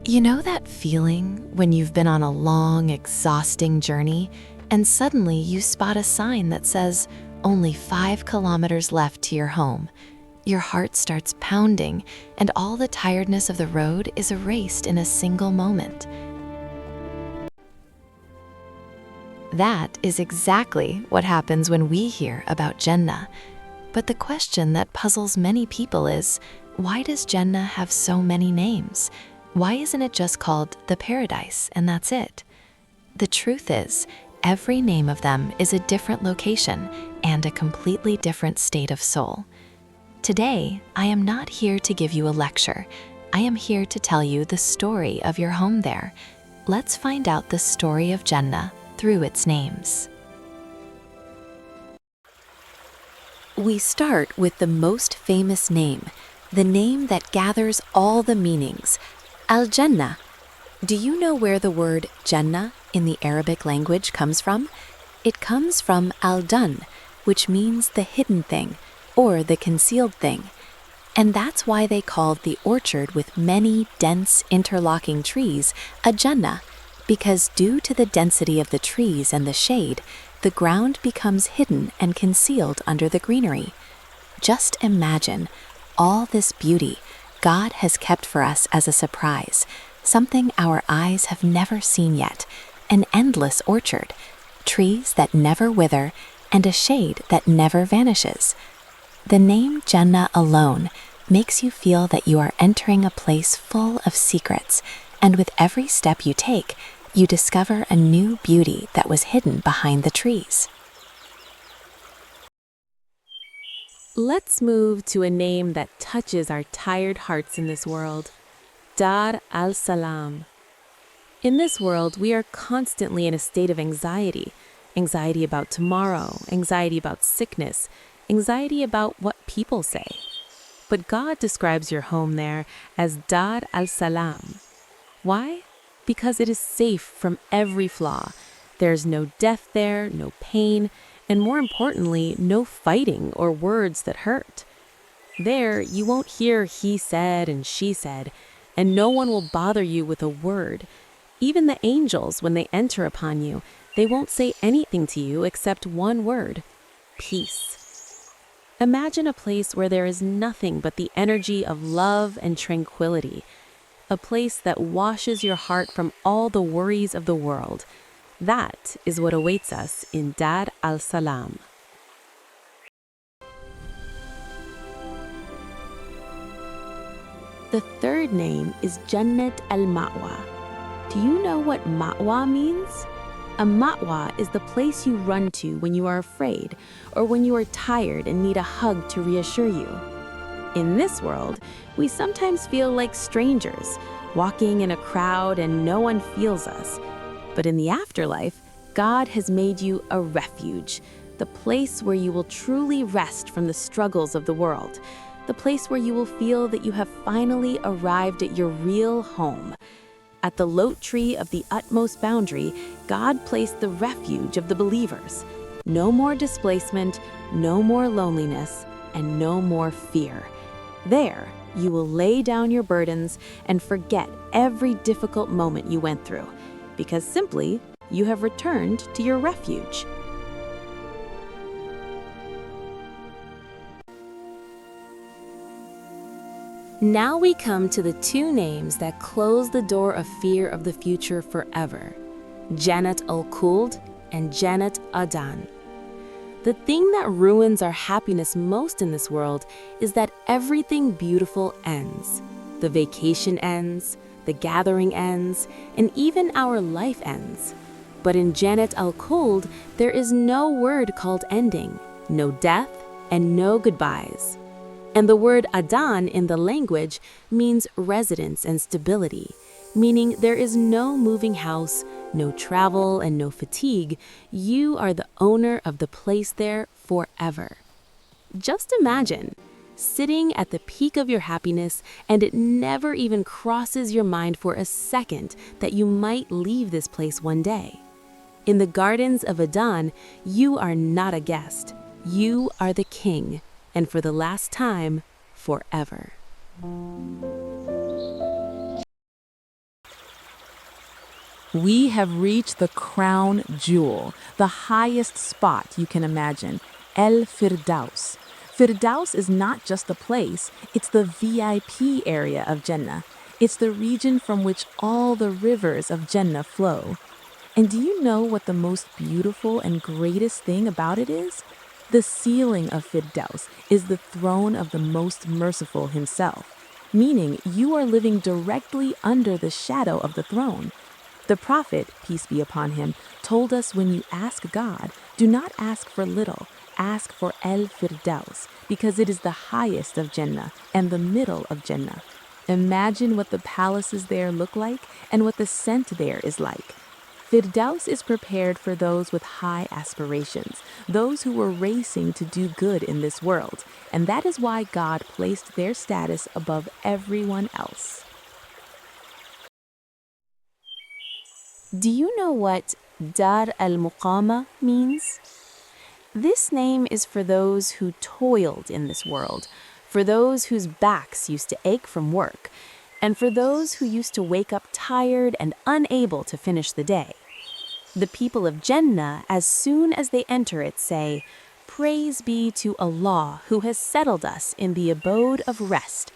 You know that feeling when you've been on a long, exhausting journey and suddenly you spot a sign that says, only 5 kilometers left to your home? Your heart starts pounding and all the tiredness of the road is erased in a single moment. That is exactly what happens when we hear about Jannah. But the question that puzzles many people is, why does Jannah have so many names? Why isn't it just called the paradise and that's it? The truth is, every name of them is a different location and a completely different state of soul. Today, I am not here to give you a lecture. I am here to tell you the story of your home there. Let's find out the story of Jannah through its names. We start with the most famous name, the name that gathers all the meanings, Al-Jannah. Do you know where the word Jannah in the Arabic language comes from? It comes from Al-Dun, which means the hidden thing or the concealed thing. And that's why they called the orchard with many dense interlocking trees a Jannah, because due to the density of the trees and the shade, the ground becomes hidden and concealed under the greenery. Just imagine all this beauty God has kept for us as a surprise, something our eyes have never seen yet, an endless orchard, trees that never wither, and a shade that never vanishes. The name Jannah alone makes you feel that you are entering a place full of secrets, and with every step you take, you discover a new beauty that was hidden behind the trees. Let's move to a name that touches our tired hearts in this world, Dar As-Salam. In this world, we are constantly in a state of anxiety. Anxiety about tomorrow, anxiety about sickness, anxiety about what people say. But God describes your home there as Dar As-Salam. Why? Because it is safe from every flaw. There's no death there, no pain, and more importantly, no fighting or words that hurt. There, you won't hear he said and she said, and no one will bother you with a word. Even the angels, when they enter upon you, they won't say anything to you except one word: peace. Imagine a place where there is nothing but the energy of love and tranquility. A place that washes your heart from all the worries of the world. That is what awaits us in Dar As-Salam. The third name is Jannat Al-Ma'wa. Do you know what Ma'wa means? A Ma'wa is the place you run to when you are afraid or when you are tired and need a hug to reassure you. In this world, we sometimes feel like strangers, walking in a crowd and no one feels us. But in the afterlife, God has made you a refuge, the place where you will truly rest from the struggles of the world, the place where you will feel that you have finally arrived at your real home. At the lote tree of the utmost boundary, God placed the refuge of the believers. No more displacement, no more loneliness, and no more fear. There, you will lay down your burdens and forget every difficult moment you went through, because simply, you have returned to your refuge. Now we come to the two names that close the door of fear of the future forever: Jannat Al-Khuld and Jannat Adn. The thing that ruins our happiness most in this world is that everything beautiful ends. The vacation ends, the gathering ends, and even our life ends. But in Jannat Al-Khuld, there is no word called ending, no death, and no goodbyes. And the word Adn in the language means residence and stability, meaning there is no moving house, no travel, and no fatigue. You are the owner of the place there forever. Just imagine sitting at the peak of your happiness and it never even crosses your mind for a second that you might leave this place one day. In the gardens of Adn, you are not a guest. You are the king, and for the last time, forever. We have reached the crown jewel, the highest spot you can imagine, Al-Firdaws. Firdaws is not just a place, it's the VIP area of Jannah. It's the region from which all the rivers of Jannah flow. And do you know what the most beautiful and greatest thing about it is? The ceiling of Firdaws is the throne of the Most Merciful himself, meaning you are living directly under the shadow of the throne. The Prophet, peace be upon him, told us when you ask God, do not ask for little, ask for Al-Firdaws, because it is the highest of Jannah and the middle of Jannah. Imagine what the palaces there look like and what the scent there is like. Firdaws is prepared for those with high aspirations, those who were racing to do good in this world, and that is why God placed their status above everyone else. Do you know what Dar al-Muqama means? This name is for those who toiled in this world, for those whose backs used to ache from work, and for those who used to wake up tired and unable to finish the day. The people of Jannah, as soon as they enter it, say, "Praise be to Allah who has settled us in the abode of rest,"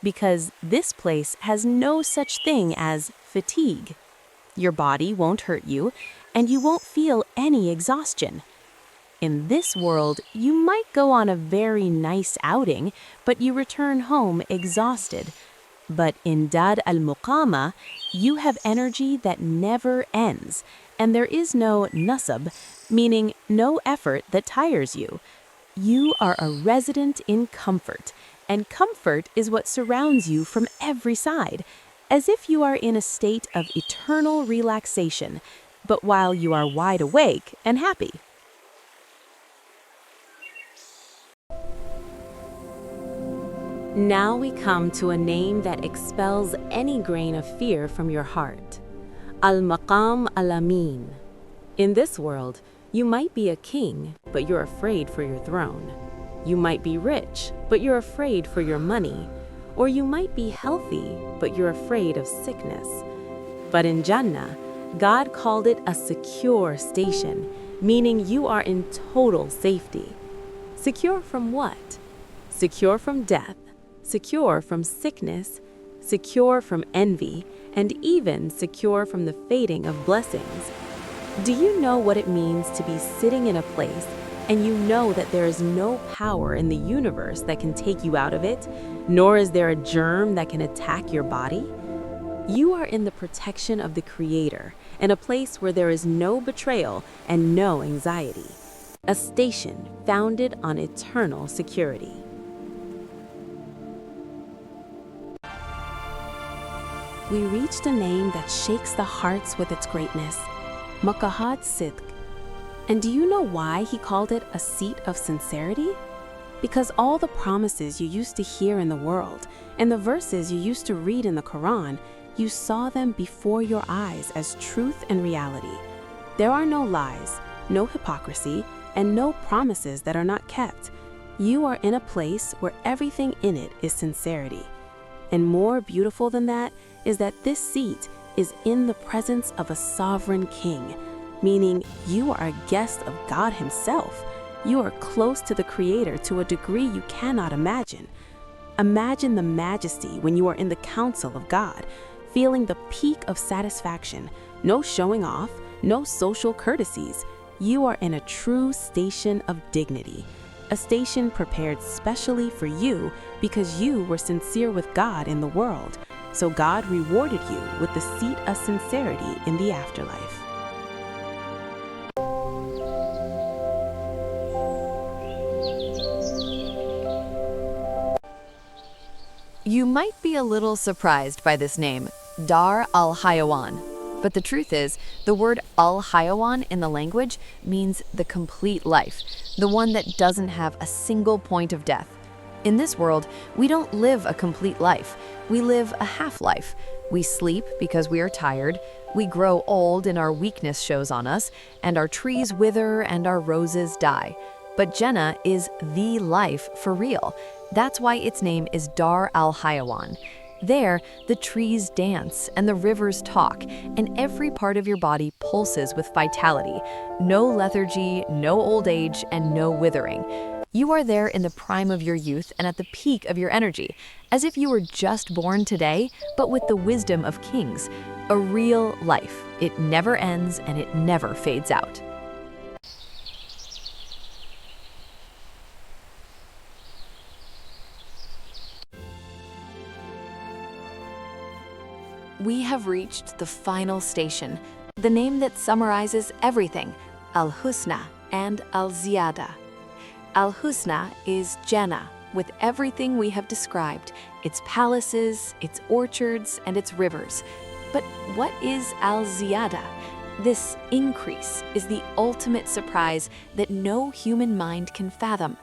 because this place has no such thing as fatigue. Your body won't hurt you, and you won't feel any exhaustion. In this world, you might go on a very nice outing, but you return home exhausted. But in Dar al-Muqama, you have energy that never ends, and there is no nasab, meaning no effort that tires you. You are a resident in comfort, and comfort is what surrounds you from every side, as if you are in a state of eternal relaxation, but while you are wide awake and happy. Now we come to a name that expels any grain of fear from your heart. Al-Maqam Al-Amin. In this world, you might be a king, but you're afraid for your throne. You might be rich, but you're afraid for your money. Or you might be healthy, but you're afraid of sickness. But in Jannah, God called it a secure station, meaning you are in total safety. Secure from what? Secure from death, secure from sickness, secure from envy, and even secure from the fading of blessings. Do you know what it means to be sitting in a place and you know that there is no power in the universe that can take you out of it, nor is there a germ that can attack your body? You are in the protection of the Creator, in a place where there is no betrayal and no anxiety. A station founded on eternal security. We reached a name that shakes the hearts with its greatness, Maq'ad Sidq. And do you know why he called it a seat of sincerity? Because all the promises you used to hear in the world and the verses you used to read in the Quran, you saw them before your eyes as truth and reality. There are no lies, no hypocrisy, and no promises that are not kept. You are in a place where everything in it is sincerity. And more beautiful than that is that this seat is in the presence of a sovereign king, meaning you are a guest of God himself. You are close to the Creator to a degree you cannot imagine. Imagine the majesty when you are in the counsel of God, feeling the peak of satisfaction, no showing off, no social courtesies. You are in a true station of dignity, a station prepared specially for you because you were sincere with God in the world. So God rewarded you with the seat of sincerity in the afterlife. You might be a little surprised by this name, Dar al-Hayawan. But the truth is, the word al-Hayawan in the language means the complete life, the one that doesn't have a single point of death. In this world, we don't live a complete life. We live a half-life. We sleep because we are tired, we grow old and our weakness shows on us, and our trees wither and our roses die. But Jannah is the life for real. That's why its name is Dar al-Hayawan. There, the trees dance and the rivers talk, and every part of your body pulses with vitality. No lethargy, no old age, and no withering. You are there in the prime of your youth and at the peak of your energy, as if you were just born today, but with the wisdom of kings. A real life. It never ends and it never fades out. We have reached the final station, the name that summarizes everything, Al-Husna and Al-Ziyada. Al-Husna is Jannah, with everything we have described, its palaces, its orchards, and its rivers. But what is Al-Ziyada? This increase is the ultimate surprise that no human mind can fathom.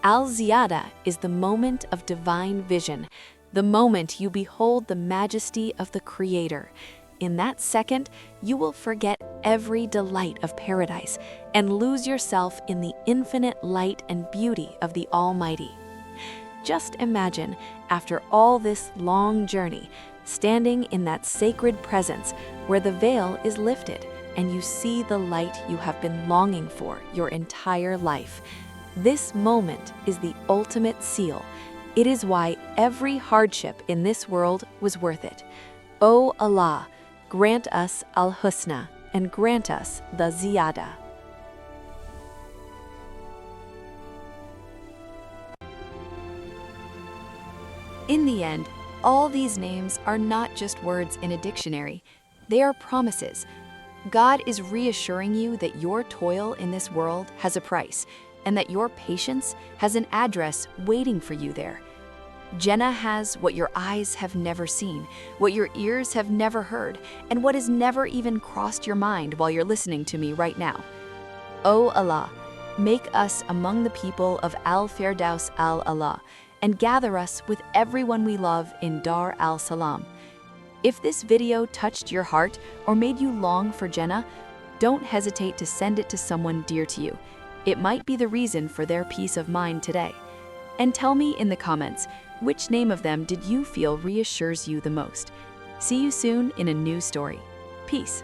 Al-Ziyada is the moment of divine vision, the moment you behold the majesty of the Creator. In that second, you will forget every delight of paradise and lose yourself in the infinite light and beauty of the Almighty. Just imagine, after all this long journey, standing in that sacred presence where the veil is lifted and you see the light you have been longing for your entire life. This moment is the ultimate seal. It is why every hardship in this world was worth it. O Allah, grant us Al-Husna and grant us the Ziyada. In the end, all these names are not just words in a dictionary. They are promises. God is reassuring you that your toil in this world has a price, and that your patience has an address waiting for you there. Jannah has what your eyes have never seen, what your ears have never heard, and what has never even crossed your mind while you're listening to me right now. O Allah, make us among the people of Al-Firdaws Al-A'la, and gather us with everyone we love in Dar As-Salam. If this video touched your heart or made you long for Jannah, don't hesitate to send it to someone dear to you. It might be the reason for their peace of mind today. And tell me in the comments, which name of them did you feel reassures you the most? See you soon in a new story. Peace.